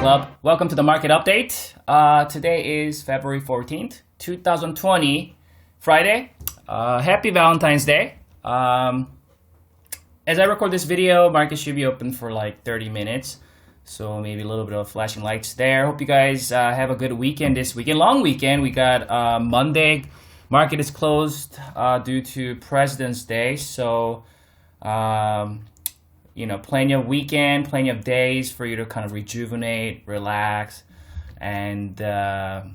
Club. Welcome to the market update. Today is February 14th, 2020, Friday. Happy Valentine's Day. As I record this video, market should be open for like 30 minutes. So maybe a little bit of flashing lights there. Hope you guys have a good weekend this weekend. Long weekend. We got Monday. Market is closed due to President's Day. So, plenty of weekend, plenty of days for you to kind of rejuvenate, relax, and, have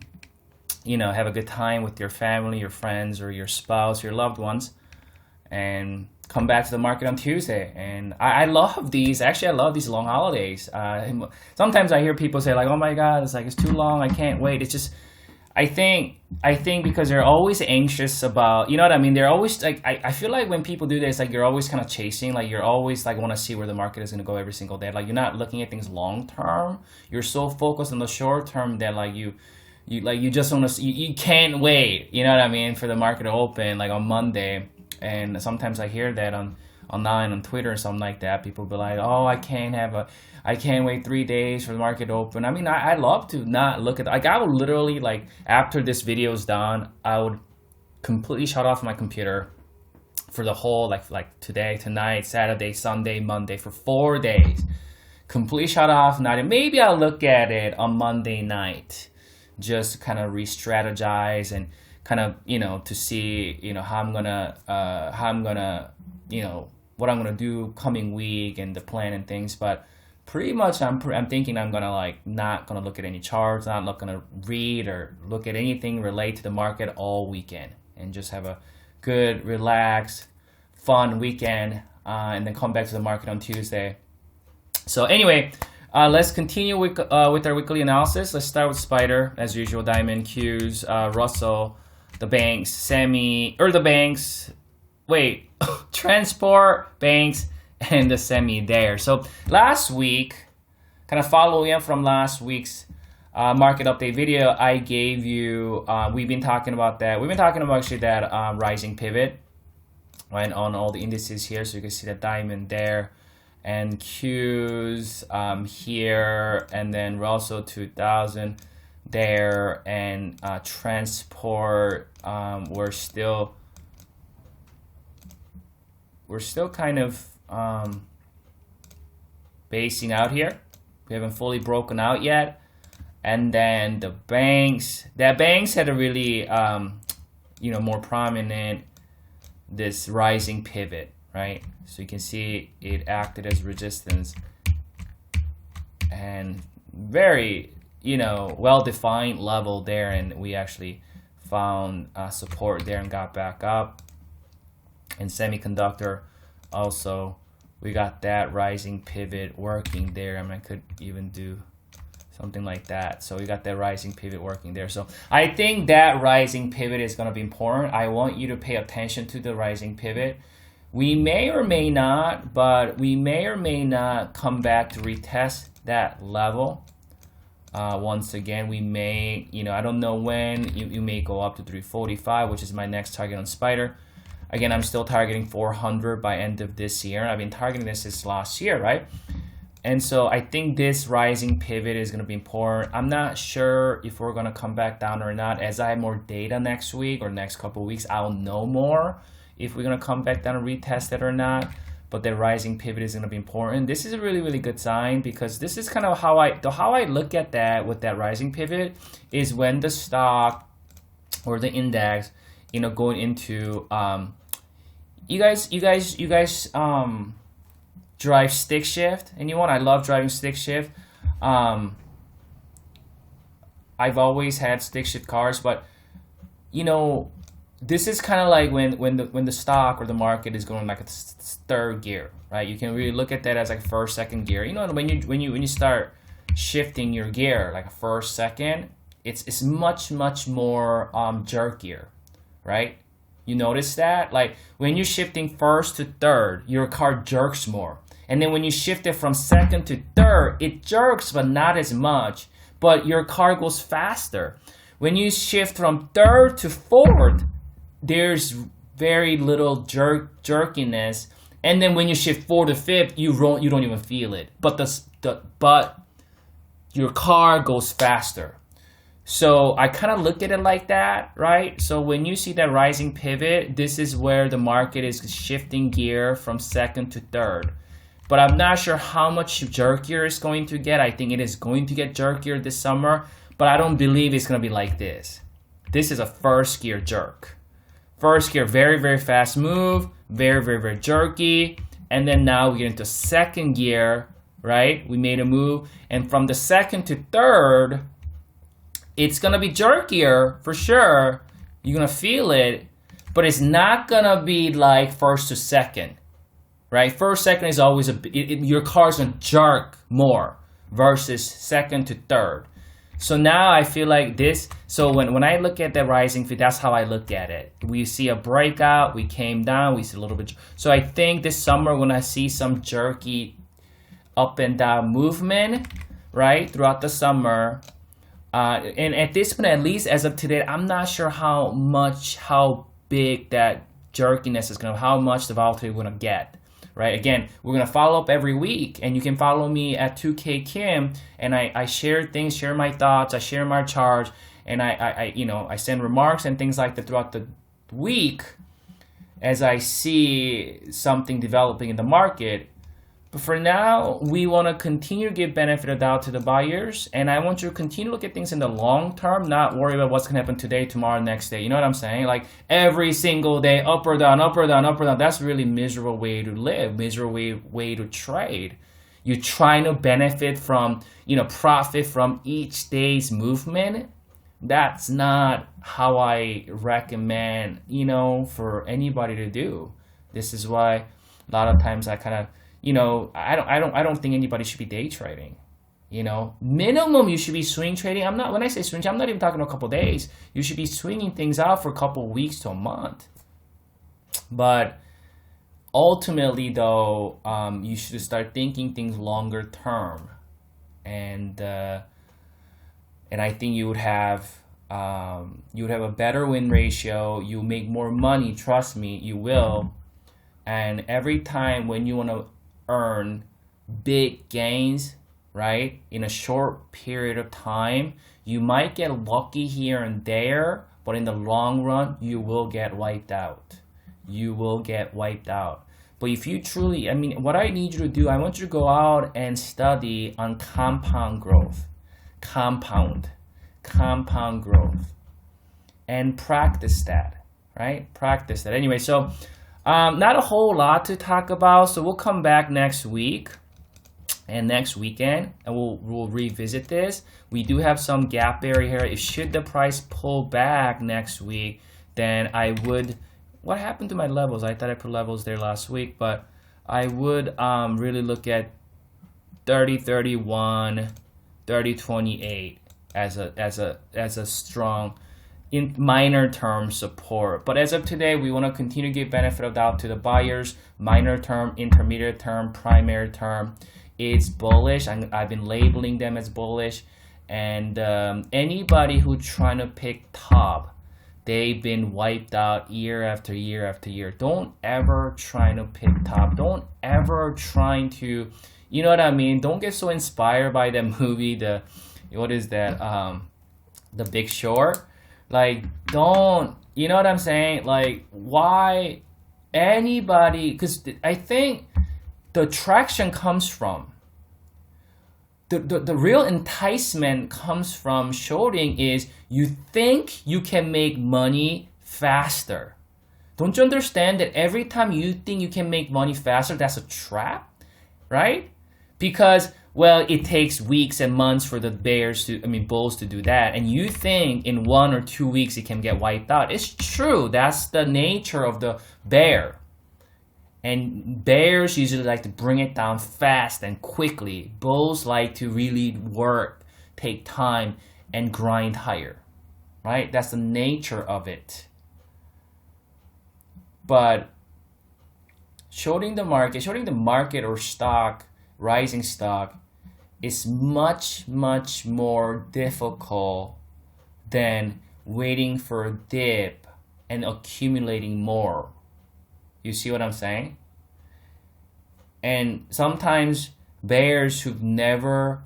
a good time with your family, your friends, or your spouse, your loved ones, and come back to the market on Tuesday. And I love these. Actually, I love these long holidays. Sometimes I hear people say like, oh my God, it's too long. I can't wait. It's just, I think because they're always anxious about, you know what I mean? They're always like, I feel like when people do this, like you're always kind of chasing, like you're always like want to see where the market is going to go every single day. Like you're not looking at things long term. You're so focused on the short term that like you just want to, you can't wait, you know what I mean, for the market to open like on Monday. And sometimes I hear that online on Twitter or something like that. People be like, oh, I can't wait 3 days for the market to open. I mean, I love to not look at, like I would literally, like after this video is done, I would completely shut off my computer for the whole, like today, tonight, Saturday, Sunday, Monday, for 4 days. Completely shut off. Maybe I'll look at it on Monday night, just kind of re-strategize and kind of, to see, how I'm gonna, what I'm gonna do coming week and the plan and things. But pretty much I'm thinking I'm gonna not gonna look at any charts, not gonna read or look at anything related to the market all weekend, and just have a good, relaxed, fun weekend, and then come back to the market on Tuesday. So anyway, let's continue with our weekly analysis. Let's start with Spider as usual. Diamond, Qs, Russell, the banks, transport, banks, and the semi there. So last week, kind of following up from last week's market update video, I gave you, we've been talking about that. We've been talking about actually that rising pivot, right, on all the indices here. So you can see the diamond there, and Qs here, and then Russell 2000 there, and transport, we're still kind of basing out here. We haven't fully broken out yet. And then the banks had a really more prominent this rising pivot, right? So you can see it acted as resistance and very well-defined level there, and we actually found support there and got back up. And semiconductor also, we got that rising pivot working there. I mean, I could even do something like that. So we got that rising pivot working there. So I think that rising pivot is going to be important. I want you to pay attention to the rising pivot. We may or may not, but we may or may not come back to retest that level. Once again, we may, I don't know when, you may go up to 345, which is my next target on Spider. Again, I'm still targeting 400 by end of this year. I've been targeting this since last year, right? And so I think this rising pivot is going to be important. I'm not sure if we're going to come back down or not. As I have more data next week or next couple of weeks, I'll know more if we're going to come back down and retest it or not. But the rising pivot is going to be important. This is a really, really good sign, because this is kind of how I look at that with that rising pivot is when the stock or the index, going into you guys drive stick shift. Anyone? I love driving stick shift. I've always had stick shift cars, but this is kind of like when the stock or the market is going like a third gear, right? You can really look at that as like first, second gear. When you start shifting your gear like a first, second, it's much more jerkier, right? You notice that? Like when you're shifting first to third, your car jerks more. And then when you shift it from second to third, it jerks, but not as much. But your car goes faster. When you shift from third to fourth, there's very little jerkiness. And then when you shift fourth to fifth, you don't even feel it. But your car goes faster. So I kind of look at it like that, right? So when you see that rising pivot, this is where the market is shifting gear from second to third. But I'm not sure how much jerkier it's going to get. I think it is going to get jerkier this summer, but I don't believe it's going to be like this. This is a first gear jerk. First gear, very, very fast move, very, very, very jerky. And then now we get into second gear, right? We made a move. And from the second to third, it's going to be jerkier for sure. You're going to feel it, but it's not going to be like first to second, right? First, second is always your car's going to jerk more versus second to third. So now I feel like this, so when I look at the rising feed, that's how I look at it. We see a breakout, we came down, we see a little bit. So I think this summer when I see some jerky up and down movement, right, throughout the summer, and at this point, at least as of today, I'm not sure how big that jerkiness is going to, how much the volatility we're going to get, right? Again, we're going to follow up every week, and you can follow me at 2K Kim, and I share things, share my thoughts, I share my charts, and I send remarks and things like that throughout the week as I see something developing in the market. But for now, we want to continue to give benefit of doubt to the buyers. And I want you to continue to look at things in the long term, not worry about what's going to happen today, tomorrow, next day. You know what I'm saying? Like every single day, up or down, up or down, up or down. That's a really miserable way to live, miserable way to trade. You're trying to benefit from, profit from each day's movement. That's not how I recommend, for anybody to do. This is why a lot of times I kind of, I don't think anybody should be day trading. Minimum you should be swing trading. When I say swing trading, I'm not even talking a couple days. You should be swinging things out for a couple weeks to a month. But ultimately though, you should start thinking things longer term. And I think you would have a better win ratio. You make more money, trust me, you will. And every time when you want to earn big gains, right, in a short period of time, you might get lucky here and there, but in the long run, you will get wiped out. You will get wiped out. But if you truly, what I need you to do, I want you to go out and study on compound growth. Compound growth. And practice that, right? Practice that. Anyway, so not a whole lot to talk about, so we'll come back next week and next weekend, and we'll revisit this. We do have some gap area here. If should the price pull back next week, then I would. What happened to my levels? I thought I put levels there last week, but I would really look at 30.31, 30.28 as a strong, in minor term support. But as of today, we want to continue to give benefit of doubt to the buyers. Minor term, intermediate term, primary term, it's bullish. I've been labeling them as bullish. And anybody who's trying to pick top, they've been wiped out year after year after year. Don't ever try to pick top. Don't ever try to, you know what I mean? Don't get so inspired by the movie, The Big Short. Like, don't, you know what I'm saying? Like, why anybody, because I think the traction comes from, the real enticement comes from shorting is you think you can make money faster. Don't you understand that every time you think you can make money faster, that's a trap, right? Because, well, it takes weeks and months for the bulls to do that. And you think in 1 or 2 weeks it can get wiped out. It's true. That's the nature of the bear. And bears usually like to bring it down fast and quickly. Bulls like to really work, take time, and grind higher, right? That's the nature of it. But shorting the market or stock, rising stock, is much, much more difficult than waiting for a dip and accumulating more. You see what I'm saying? And sometimes bears who've never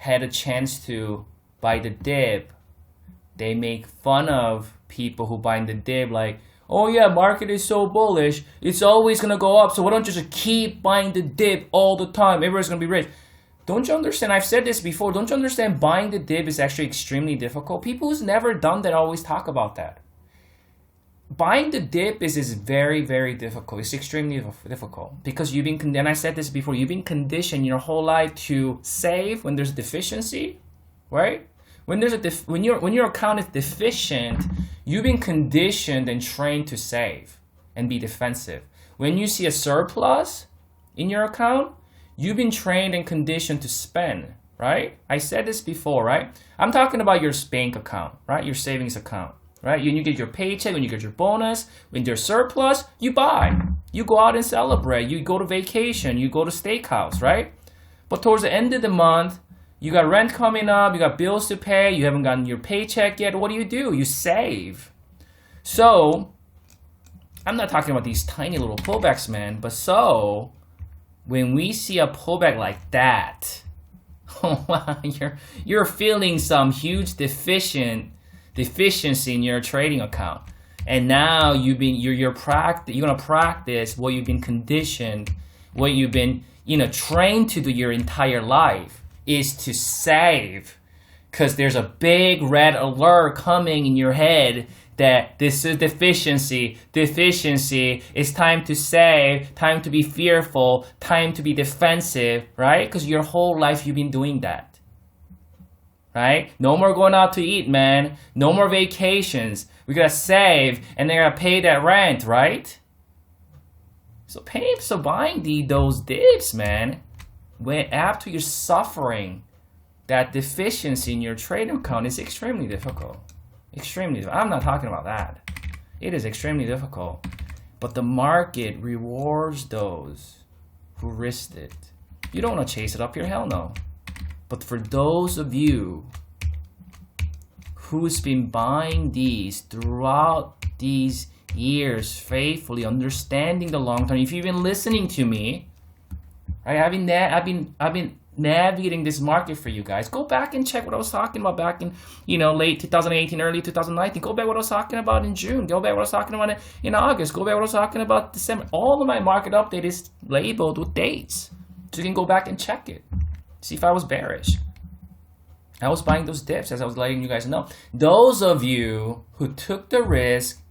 had a chance to buy the dip, they make fun of people who buy the dip like, oh yeah, market is so bullish, it's always gonna go up, so why don't you just keep buying the dip all the time, everybody's gonna be rich. Don't you understand, I've said this before, don't you understand buying the dip is actually extremely difficult? People who's never done that always talk about that. Buying the dip is very, very difficult. It's extremely difficult because you've been, and I said this before, you've been conditioned your whole life to save when there's deficiency, right? When there's when your account is deficient, you've been conditioned and trained to save and be defensive. When you see a surplus in your account, you've been trained and conditioned to spend, right? I said this before, right? I'm talking about your bank account, right? Your savings account. Right? When you get your paycheck, when you get your bonus, when there's surplus, you buy. You go out and celebrate. You go to vacation. You go to steakhouse, right? But towards the end of the month, you got rent coming up. You got bills to pay. You haven't gotten your paycheck yet. What do? You save. So, I'm not talking about these tiny little pullbacks, man. But so, when we see a pullback like that, oh wow, you're feeling some huge deficiency in your trading account, and now you're gonna practice what you've been conditioned, what you've been trained to do your entire life is to save, because there's a big red alert coming in your head that this is deficiency, it's time to save, time to be fearful, time to be defensive, right? Because your whole life you've been doing that. Right? No more going out to eat, man. No more vacations. We gotta save, and they're gonna pay that rent, right? So buying those dips, man, when after you're suffering that deficiency in your trading account is extremely difficult. Extremely difficult. I'm not talking about that. It is extremely difficult. But the market rewards those who risked it. You don't want to chase it up your hell no. But for those of you who's been buying these throughout these years, faithfully understanding the long term, if you've been listening to me, right? I've been navigating this market for you guys. Go back and check what I was talking about back in late 2018, early 2019. Go back what I was talking about in June. Go back what I was talking about in August. Go back what I was talking about December. All of my market update is labeled with dates, so you can go back and check it. See if I was bearish. I was buying those dips, as I was letting you guys know. Those of you who took the risk,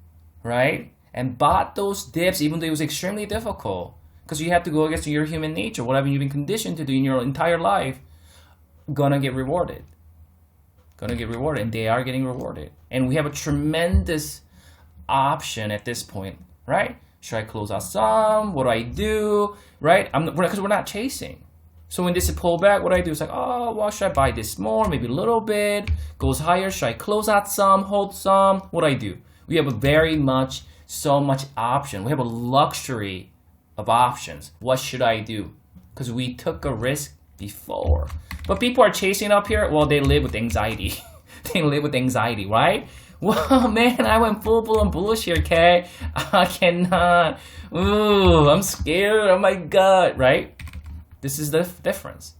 right, and bought those dips, even though it was extremely difficult, because you have to go against your human nature, whatever you've been conditioned to do in your entire life, gonna get rewarded. And they are getting rewarded. And we have a tremendous option at this point, right? Should I close out some? What do I do? Right? Because we're not chasing. So when this is pulled back, what I do is like, oh, well, should I buy this more? Maybe a little bit. Goes higher. Should I close out some? Hold some? What do I do? We have so much option. We have a luxury of options. What should I do? Because we took a risk before. But people are chasing up here. Well, they live with anxiety. They live with anxiety, right? Well, man, I went full-blown bullish here, okay? I cannot. Ooh, I'm scared. Oh, my God, right? This is the difference.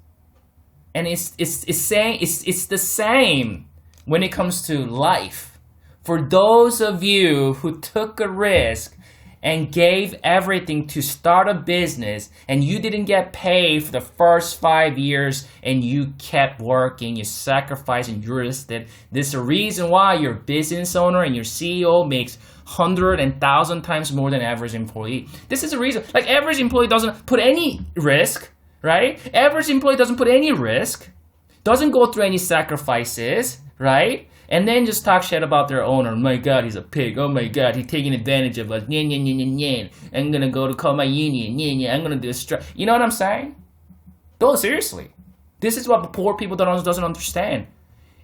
And it's the same when it comes to life. For those of you who took a risk and gave everything to start a business and you didn't get paid for the first 5 years and you kept working, you sacrificed and you risked it, there's a reason why your business owner and your CEO makes 100 and 1,000 times more than average employee. This is a reason. Like, average employee doesn't put any risk. Right? Average employee doesn't put any risk, doesn't go through any sacrifices, right? And then just talk shit about their owner. Oh my God, he's a pig. Oh my God, he's taking advantage of us. I'm gonna go to call my union. I'm gonna do a strike. You know what I'm saying? No, seriously. This is what the poor people doesn't understand.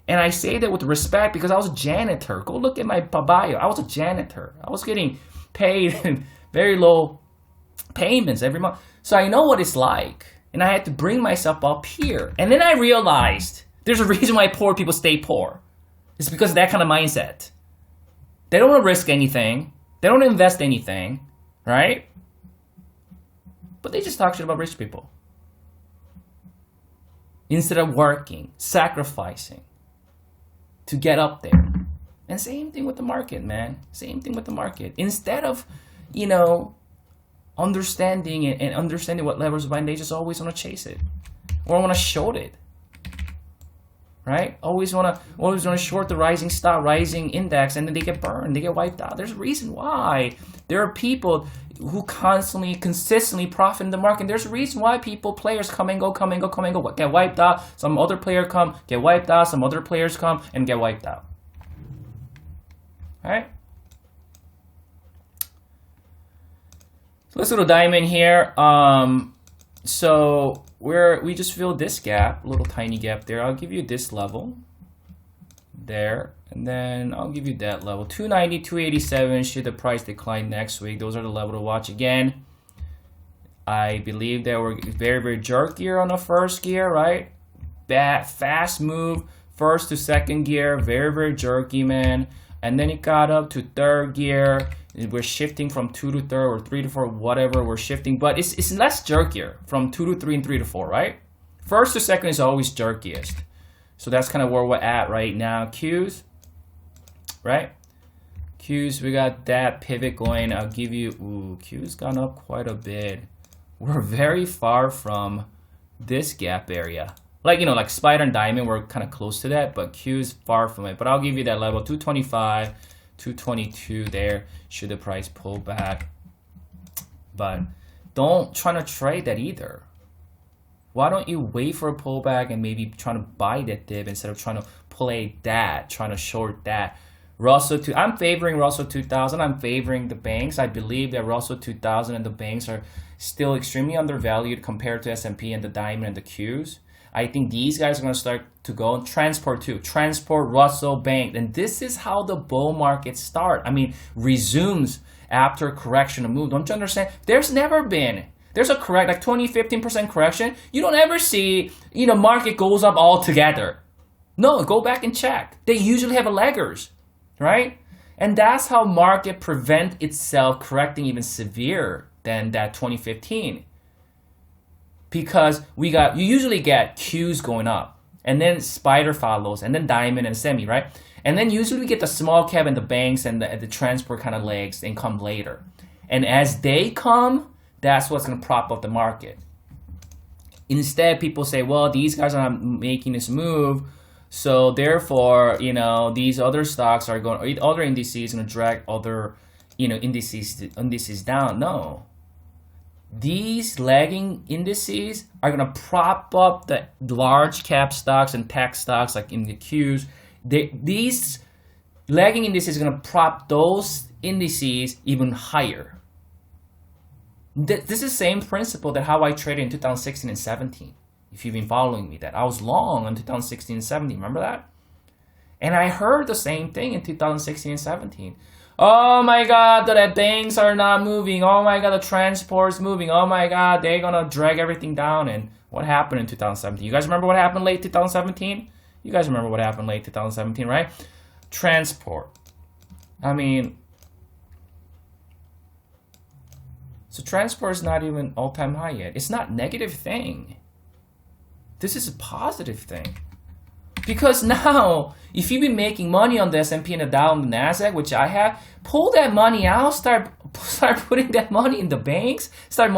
And I say that with respect because I was a janitor. Go look at my bio. I was a janitor. I was getting paid very low payments every month. So I know what it's like. And I had to bring myself up here. And then I realized there's a reason why poor people stay poor. It's because of that kind of mindset. They don't want to risk anything. They don't invest anything. Right? But they just talk shit about rich people. instead of working, sacrificing to get up there. And same thing with the market, man. Same thing with the market. Instead of, understanding and understanding what levels of buying, they just always want to chase it or want to short it, right? Always want to short the rising stock, rising index, and then they get burned, they get wiped out. There's a reason why. There are people who consistently profit in the market. There's a reason why players come and go, get wiped out. Some other player come, get wiped out. Some other players come and get wiped out. All right. So let's go to diamond here. So we just filled this gap, a little tiny gap there. I'll give you this level there, and then I'll give you that level. 290, 287 should the price decline next week. Those are the level to watch again. I believe that we're very, very jerkier on the first gear, right? Fast move, first to second gear, very, very jerky, man. And then it got up to third gear. We're shifting from 2 to 3rd or 3 to 4, whatever we're shifting. But it's less jerkier from 2 to 3 and 3 to 4, right? First to second is always jerkiest. So that's kind of where we're at right now. Qs, right? Qs, we got that pivot going. I'll give you, Qs gone up quite a bit. We're very far from this gap area. Like Spider and Diamond, we're kind of close to that, but Q is far from it. But I'll give you that level, 225, 222 there, should the price pull back. But don't try to trade that either. Why don't you wait for a pullback and maybe try to buy that dip instead of trying to play that, trying to short that. I'm favoring Russell 2000. I'm favoring the banks. I believe that Russell 2000 and the banks are still extremely undervalued compared to S&P and the Diamond and the Qs. I think these guys are going to start to go and transport too. Transport, Russell, Bank. And this is how the bull market resumes after a correction, a move. Don't you understand? There's a correct, like 20, 15% correction. You don't ever see, market goes up altogether. No, go back and check. They usually have a laggers, right? And that's how market prevent itself correcting even severe than that 2015. Because you usually get Qs going up, and then Spider follows, and then Diamond and Semi, right? And then usually we get the small cap and the banks and the transport kind of legs and come later. And as they come, that's what's going to prop up the market. Instead, people say, well, these guys are not making this move, so therefore, these other stocks are going, other indices are going to drag other, indices down. No. These lagging indices are going to prop up the large cap stocks and tech stocks like in the Qs. These lagging indices are going to prop those indices even higher. This is the same principle that how I traded in 2016 and 17. If you've been following me, that I was long in 2016 and 17. Remember that? And I heard the same thing in 2016 and 17. Oh my God, the banks are not moving. Oh my God, the transport's moving. Oh my God, they're going to drag everything down. And what happened in 2017? You guys remember what happened late 2017? You guys remember what happened late 2017, right? Transport. So transport is not even all-time high yet. It's not a negative thing. This is a positive thing. Because now, if you've been making money on the S&P and the Dow and the NASDAQ, which I have, pull that money out, start putting that money in the banks, start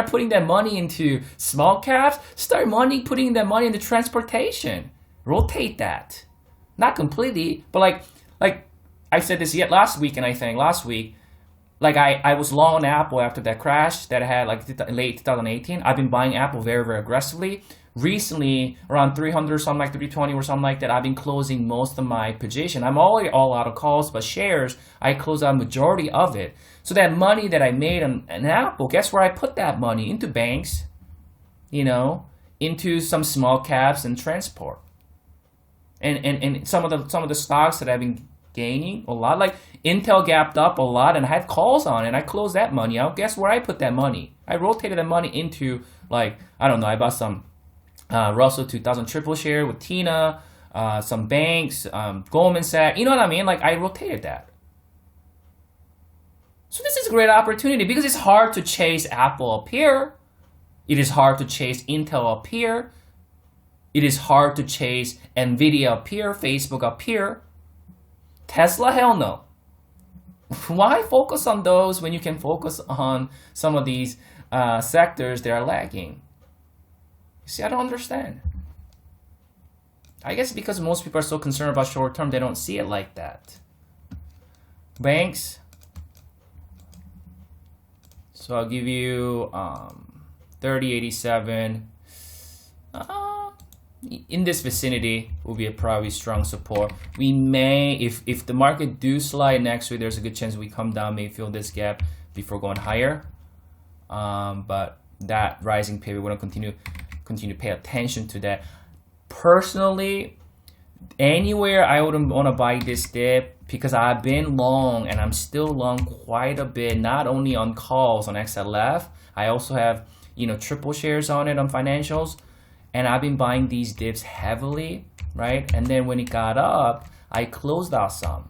putting that money into small caps, putting that money into transportation. Rotate that. Not completely, but like I said this last week, like I was long on Apple after that crash that I had late 2018. I've been buying Apple very, very aggressively. Recently, around 300, something like 320 or something like that, I've been closing most of my position. I'm already all out of calls, but shares, I close out majority of it. So that money that I made on Apple, guess where I put that money? Into banks, into some small caps and transport. And some of the stocks that I've been gaining a lot, like Intel gapped up a lot and I had calls on it, and I closed that money out. Guess where I put that money? I rotated that money into, I bought some Russell 2000 triple share with Tina, some banks, Goldman Sachs, you know what I mean? I rotated that. So this is a great opportunity because it's hard to chase Apple up here. It is hard to chase Intel up here. it is hard to chase Nvidia up here, Facebook up here. Tesla, hell no. Why focus on those when you can focus on some of these sectors that are lagging? You see, I don't understand. I guess because most people are so concerned about short term, they don't see it like that. Banks. So I'll give you 3087. In this vicinity will be a probably strong support. We may, if the market do slide next week, there's a good chance we come down, may fill this gap before going higher. But that rising period, we're gonna continue to pay attention to that. Personally, anywhere I wouldn't want to buy this dip because I've been long and I'm still long quite a bit, not only on calls on XLF, I also have, you know, triple shares on it on financials, and I've been buying these dips heavily, right? And then when it got up, I closed out some,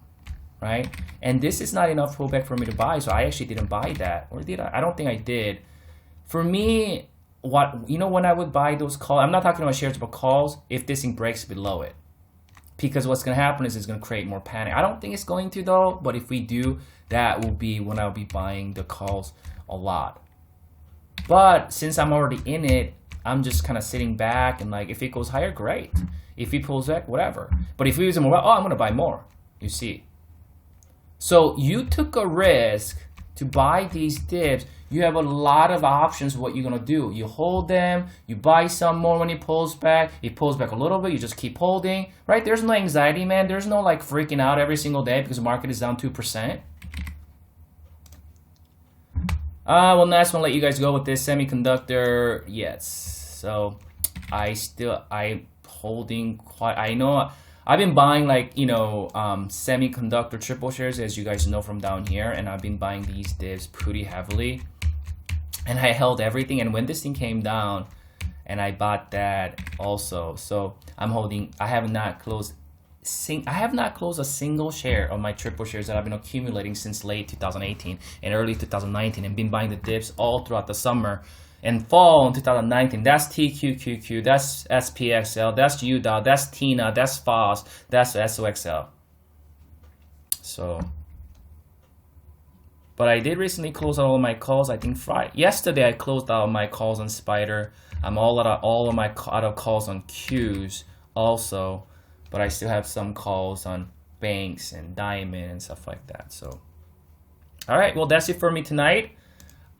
right? And this is not enough pullback for me to buy, so I actually didn't buy that. Or did I? I don't think I did. For me, what, you know, when I would buy those calls, I'm not talking about shares, but calls, if this thing breaks below it. Because what's going to happen is it's going to create more panic. I don't think it's going to though, but if we do, that will be when I'll be buying the calls a lot. But since I'm already in it, I'm just kind of sitting back and like, if it goes higher, great. If it pulls back, whatever. But if we use more, oh, I'm going to buy more, you see. So you took a risk to buy these dips. You have a lot of options what you're going to do. You hold them, you buy some more when it pulls back a little bit, you just keep holding, right? There's no anxiety, man. There's no like freaking out every single day because the market is down 2%. Well, next one, let you guys go with this semiconductor. Yes. So I holding quite, I know I've been buying like, you know, semiconductor triple shares, as you guys know from down here, and I've been buying these dips pretty heavily. And I held everything, and when this thing came down, and I bought that also. So I'm holding, I have not closed a single share of my triple shares that I've been accumulating since late 2018 and early 2019, and been buying the dips all throughout the summer and fall in 2019. That's TQQQ, that's SPXL, that's UDOT, that's TINA, that's FOS, that's SOXL. So, but I did recently close out all my calls. I think yesterday I closed out my calls on Spider. I'm out of calls on Qs also, but I still have some calls on banks and diamond and stuff like that. So, all right, well, that's it for me tonight.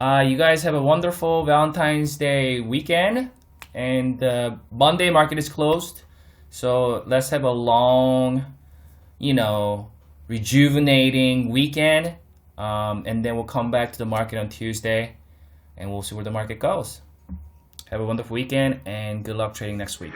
You guys have a wonderful Valentine's Day weekend, and Monday market is closed, so let's have a long, you know, rejuvenating weekend, and then we'll come back to the market on Tuesday, and we'll see where the market goes. Have a wonderful weekend, and good luck trading next week.